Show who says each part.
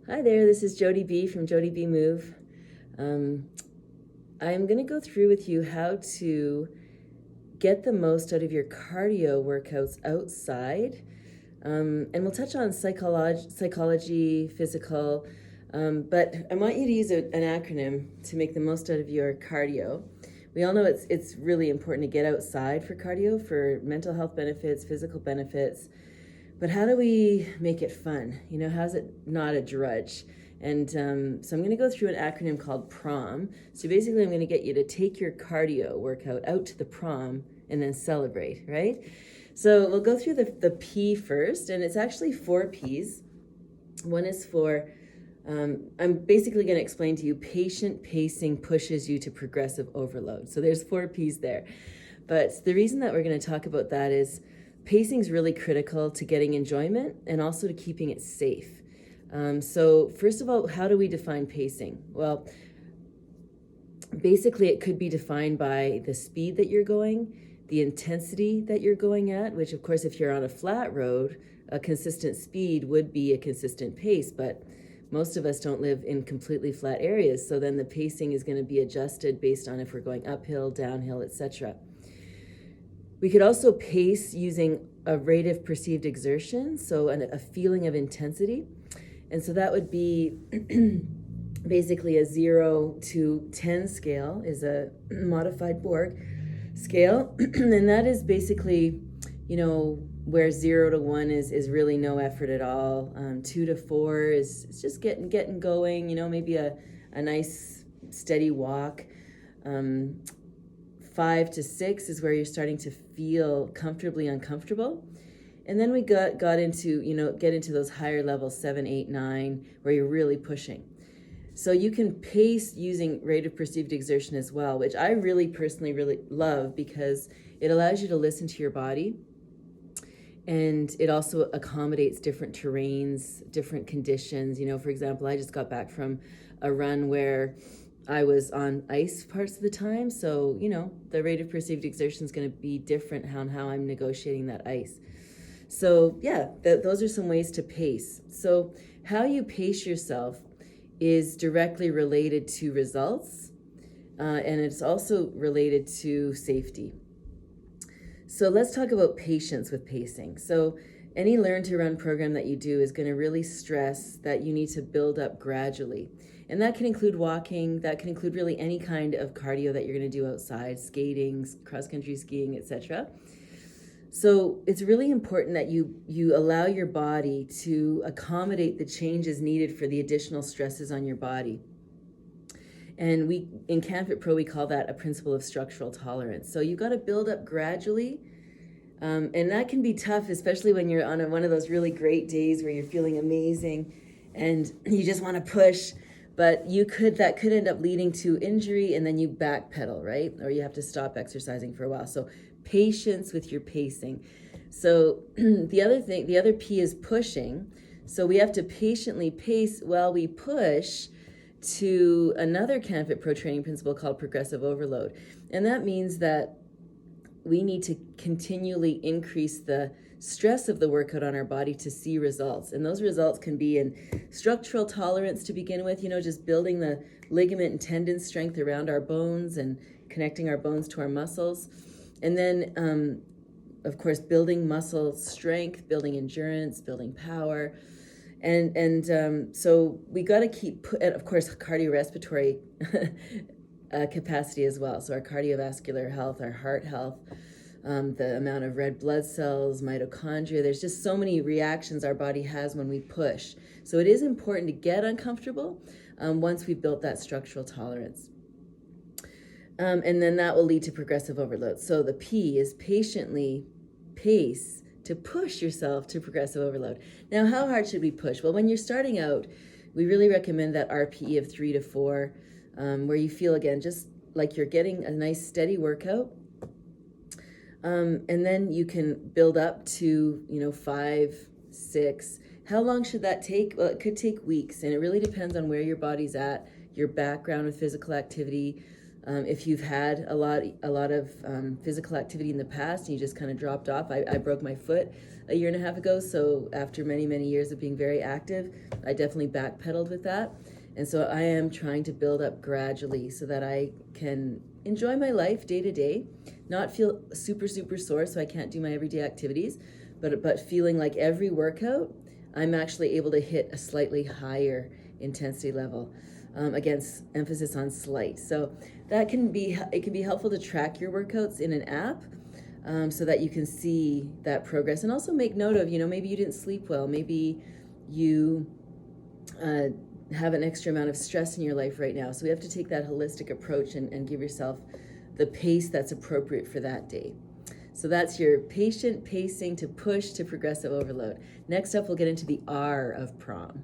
Speaker 1: Hi there, this is Jody B from Jody B Move. I'm going to go through with you how to get the most out of your cardio workouts outside. And we'll touch on psychology, physical, but I want you to use an acronym to make the most out of your cardio. We all know it's really important to get outside for cardio, for mental health benefits, physical benefits. But how do we make it fun? How's it not a drudge? And so I'm going to go through an acronym called PROM. So basically, I'm going to get you to take your cardio workout out to the PROM and then celebrate, right? So we'll go through the P first, and it's actually 4 Ps. One is for, I'm basically going to explain to you, patient pacing pushes you to progressive overload. So there's 4 Ps there. But the reason that we're going to talk about that is pacing is really critical to getting enjoyment and also to keeping it safe. So first of all, how do we define pacing? Well, basically it could be defined by the speed that you're going, the intensity that you're going at, which of course, if you're on a flat road, a consistent speed would be a consistent pace, but most of us don't live in completely flat areas. So then the pacing is going to be adjusted based on if we're going uphill, downhill, etc. We could also pace using a rate of perceived exertion, so a feeling of intensity. And so that would be basically a 0 to 10 scale is a modified Borg scale. And that is basically, where 0 to 1 is really no effort at all. 2 to 4 is just getting going, maybe a nice steady walk. 5 to 6 is where you're starting to feel comfortably uncomfortable. And then we got into, get into those higher levels, 7, 8, 9, where you're really pushing. So you can pace using rate of perceived exertion as well, which I really personally really love because it allows you to listen to your body. And it also accommodates different terrains, different conditions. For example, I just got back from a run where I was on ice parts of the time. So, the rate of perceived exertion is going to be different on how I'm negotiating that ice. So yeah, those are some ways to pace. So how you pace yourself is directly related to results, and it's also related to safety. So let's talk about patience with pacing. So any Learn to Run program that you do is going to really stress that you need to build up gradually. And that can include walking, that can include really any kind of cardio that you're going to do outside, skating, cross-country skiing, etc. So it's really important that you allow your body to accommodate the changes needed for the additional stresses on your body. And in CanFit Pro, we call that a principle of structural tolerance. So you've got to build up gradually. And that can be tough, especially when you're on one of those really great days where you're feeling amazing and you just want to push. But that could end up leading to injury, and then you backpedal, right? Or you have to stop exercising for a while. So patience with your pacing. So the other P is pushing. So we have to patiently pace while we push to another CanFit Pro training principle called progressive overload. And that means that we need to continually increase the stress of the workout on our body to see results. And those results can be in structural tolerance to begin with, just building the ligament and tendon strength around our bones and connecting our bones to our muscles. And then, of course, building muscle strength, building endurance, building power. And so we got to keep, and of course, cardiorespiratory capacity as well. So our cardiovascular health, our heart health, the amount of red blood cells, mitochondria. There's just so many reactions our body has when we push. So it is important to get uncomfortable once we've built that structural tolerance. And then that will lead to progressive overload. So the P is patiently pace to push yourself to progressive overload. Now, how hard should we push? Well, when you're starting out, we really recommend that RPE of 3 to 4, where you feel, again, just like you're getting a nice steady workout. And then you can build up to, 5, 6. How long should that take? Well, it could take weeks, and it really depends on where your body's at, your background with physical activity, If you've had a lot of physical activity in the past and you just kind of dropped off, I broke my foot a year and a half ago. So after many years of being very active, I definitely backpedaled with that. And so I am trying to build up gradually so that I can enjoy my life day to day, not feel super sore so I can't do my everyday activities, but feeling like every workout, I'm actually able to hit a slightly higher intensity level. Against emphasis on slight. So it can be helpful to track your workouts in an app, so that you can see that progress, and also make note of, maybe you didn't sleep well, maybe you have an extra amount of stress in your life right now. So we have to take that holistic approach and give yourself the pace that's appropriate for that day. So that's your patient pacing to push to progressive overload. Next up, we'll get into the R of PROM.